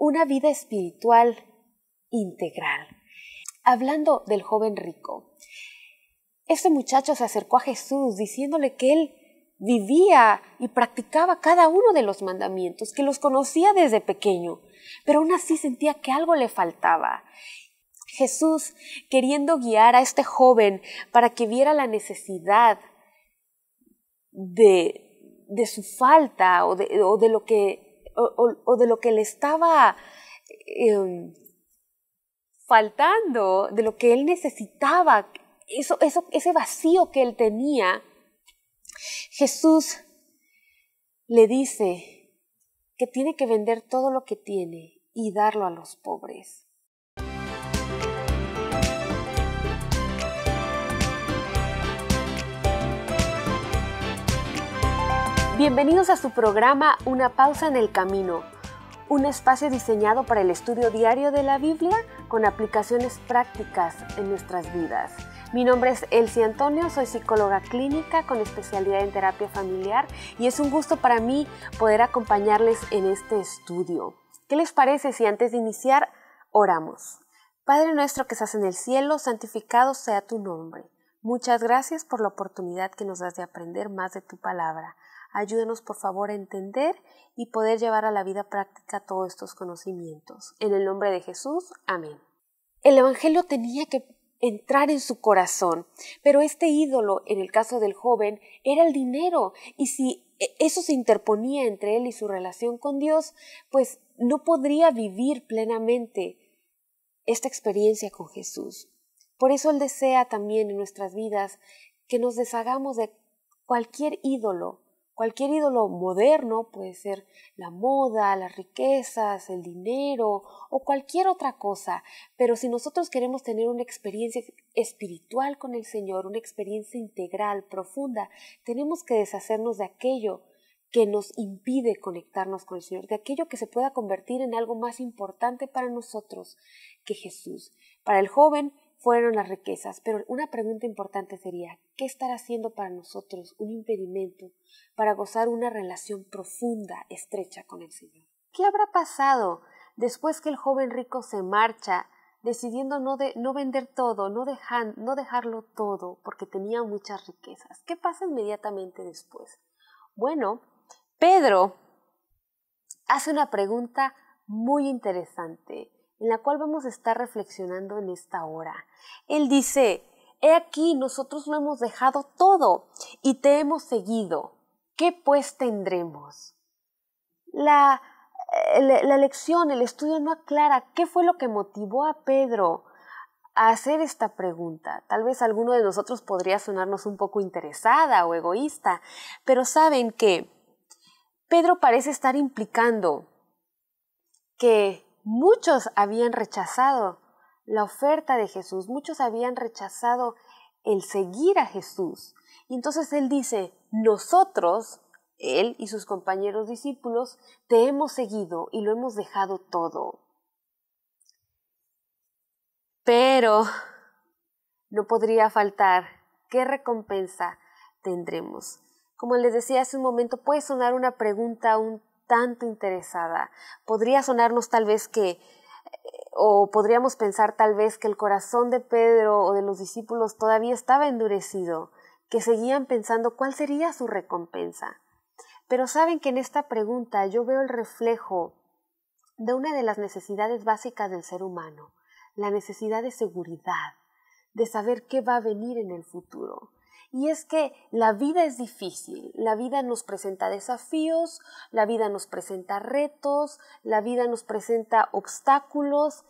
una vida espiritual integral. Hablando del joven rico, este muchacho se acercó a Jesús diciéndole que él vivía y practicaba cada uno de los mandamientos, que los conocía desde pequeño, pero aún así sentía que algo le faltaba. Jesús, queriendo guiar a este joven para que viera la necesidad de su falta o de lo que le estaba faltando, de lo que él necesitaba, ese vacío que él tenía, Jesús le dice que tiene que vender todo lo que tiene y darlo a los pobres. Bienvenidos a su programa Una pausa en el camino, un espacio diseñado para el estudio diario de la Biblia con aplicaciones prácticas en nuestras vidas. Mi nombre es Elsie Antonio, soy psicóloga clínica con especialidad en terapia familiar y es un gusto para mí poder acompañarles en este estudio. ¿Qué les parece si antes de iniciar oramos? Padre nuestro que estás en el cielo, santificado sea tu nombre. Muchas gracias por la oportunidad que nos das de aprender más de tu palabra. Ayúdanos por favor a entender y poder llevar a la vida práctica todos estos conocimientos. En el nombre de Jesús, amén. El Evangelio tenía que entrar en su corazón, pero este ídolo, en el caso del joven, era el dinero, y si eso se interponía entre él y su relación con Dios, pues no podría vivir plenamente esta experiencia con Jesús. Por eso Él desea también en nuestras vidas que nos deshagamos de cualquier ídolo moderno, puede ser la moda, las riquezas, el dinero o cualquier otra cosa, pero si nosotros queremos tener una experiencia espiritual con el Señor, una experiencia integral, profunda, tenemos que deshacernos de aquello que nos impide conectarnos con el Señor, de aquello que se pueda convertir en algo más importante para nosotros que Jesús. Para el joven fueron las riquezas, pero una pregunta importante sería, ¿qué estará haciendo para nosotros un impedimento para gozar una relación profunda, estrecha con el Señor? ¿Qué habrá pasado después que el joven rico se marcha, decidiendo no vender todo, no dejarlo todo, porque tenía muchas riquezas? ¿Qué pasa inmediatamente después? Bueno, Pedro hace una pregunta muy interesante, en la cual vamos a estar reflexionando en esta hora. Él dice, he aquí, nosotros lo hemos dejado todo y te hemos seguido. ¿Qué pues tendremos? La lección, el estudio no aclara qué fue lo que motivó a Pedro a hacer esta pregunta. Tal vez alguno de nosotros podría sonarnos un poco interesada o egoísta, pero saben que Pedro parece estar implicando que muchos habían rechazado la oferta de Jesús, muchos habían rechazado el seguir a Jesús. Y entonces él dice, nosotros, él y sus compañeros discípulos, te hemos seguido y lo hemos dejado todo. Pero no podría faltar, ¿qué recompensa tendremos? Como les decía hace un momento, puede sonar una pregunta un tanto interesada. Podría sonarnos tal vez o podríamos pensar tal vez que el corazón de Pedro o de los discípulos todavía estaba endurecido, que seguían pensando cuál sería su recompensa. Pero saben que en esta pregunta yo veo el reflejo de una de las necesidades básicas del ser humano, la necesidad de seguridad, de saber qué va a venir en el futuro. Y es que la vida es difícil, la vida nos presenta desafíos, la vida nos presenta retos, la vida nos presenta obstáculos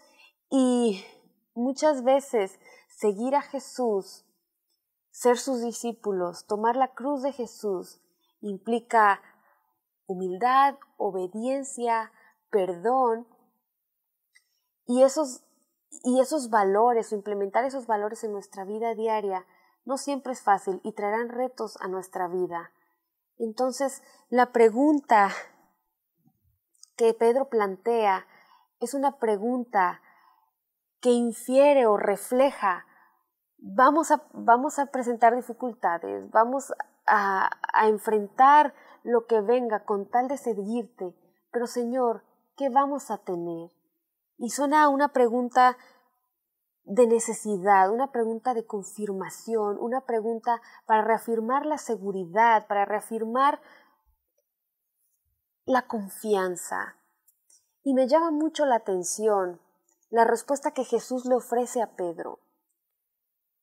y muchas veces seguir a Jesús, ser sus discípulos, tomar la cruz de Jesús implica humildad, obediencia, perdón y esos valores o implementar esos valores en nuestra vida diaria no siempre es fácil y traerán retos a nuestra vida. Entonces, la pregunta que Pedro plantea es una pregunta que infiere o refleja, vamos a presentar dificultades, vamos a enfrentar lo que venga con tal de seguirte, pero Señor, ¿qué vamos a tener? Y suena a una pregunta de necesidad, una pregunta de confirmación, una pregunta para reafirmar la seguridad, para reafirmar la confianza. Y me llama mucho la atención la respuesta que Jesús le ofrece a Pedro.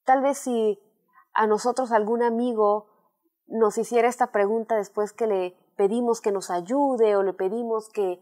Tal vez si a nosotros algún amigo nos hiciera esta pregunta después que le pedimos que nos ayude o le pedimos que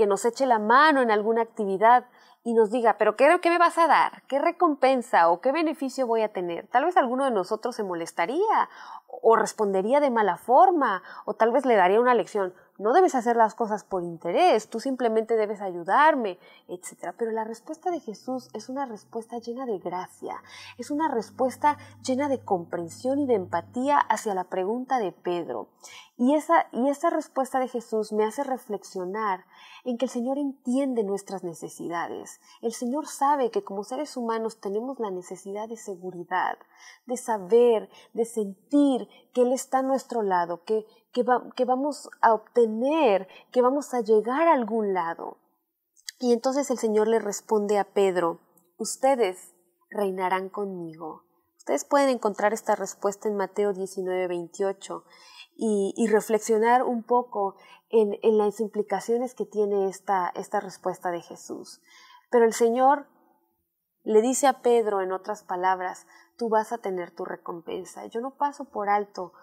nos eche la mano en alguna actividad y nos diga, ¿pero qué me vas a dar? ¿Qué recompensa o qué beneficio voy a tener? Tal vez alguno de nosotros se molestaría o respondería de mala forma o tal vez le daría una lección. No debes hacer las cosas por interés, tú simplemente debes ayudarme, etc. Pero la respuesta de Jesús es una respuesta llena de gracia, es una respuesta llena de comprensión y de empatía hacia la pregunta de Pedro. Y esa respuesta de Jesús me hace reflexionar en que el Señor entiende nuestras necesidades. El Señor sabe que como seres humanos tenemos la necesidad de seguridad, de saber, de sentir que Él está a nuestro lado, que vamos a obtener, que vamos a llegar a algún lado. Y entonces el Señor le responde a Pedro, ustedes reinarán conmigo. Ustedes pueden encontrar esta respuesta en Mateo 19:28 y reflexionar un poco en las implicaciones que tiene esta respuesta de Jesús. Pero el Señor le dice a Pedro, en otras palabras, tú vas a tener tu recompensa. Yo no paso por alto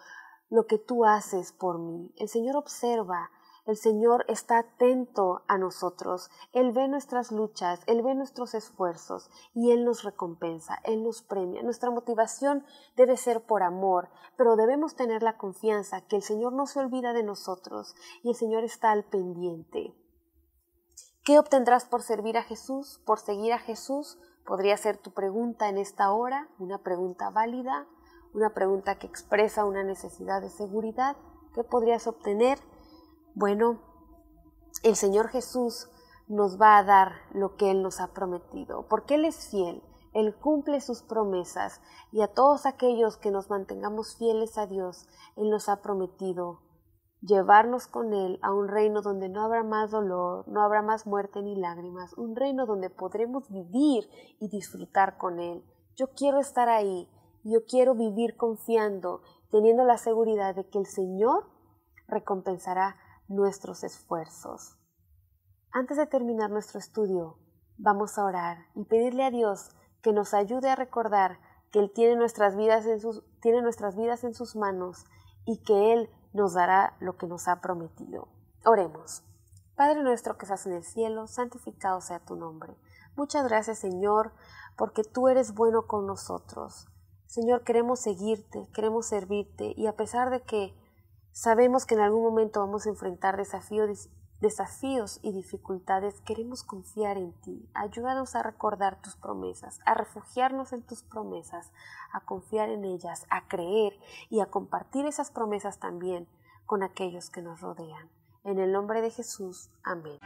lo que tú haces por mí. El Señor observa, el Señor está atento a nosotros. Él ve nuestras luchas, Él ve nuestros esfuerzos y Él nos recompensa, Él nos premia. Nuestra motivación debe ser por amor, pero debemos tener la confianza que el Señor no se olvida de nosotros y el Señor está al pendiente. ¿Qué obtendrás por servir a Jesús, por seguir a Jesús? Podría ser tu pregunta en esta hora, una pregunta válida, una pregunta que expresa una necesidad de seguridad. ¿Qué podrías obtener? Bueno, el Señor Jesús nos va a dar lo que Él nos ha prometido, porque Él es fiel, Él cumple sus promesas y a todos aquellos que nos mantengamos fieles a Dios, Él nos ha prometido llevarnos con Él a un reino donde no habrá más dolor, no habrá más muerte ni lágrimas, un reino donde podremos vivir y disfrutar con Él. Yo quiero estar ahí, yo quiero vivir confiando, teniendo la seguridad de que el Señor recompensará nuestros esfuerzos. Antes de terminar nuestro estudio, vamos a orar y pedirle a Dios que nos ayude a recordar que Él tiene nuestras vidas en sus manos y que Él nos dará lo que nos ha prometido. Oremos. Padre nuestro que estás en el cielo, santificado sea tu nombre. Muchas gracias, Señor, porque tú eres bueno con nosotros. Señor, queremos seguirte, queremos servirte y a pesar de que sabemos que en algún momento vamos a enfrentar desafíos y dificultades, queremos confiar en ti. Ayúdanos a recordar tus promesas, a refugiarnos en tus promesas, a confiar en ellas, a creer y a compartir esas promesas también con aquellos que nos rodean. En el nombre de Jesús. Amén.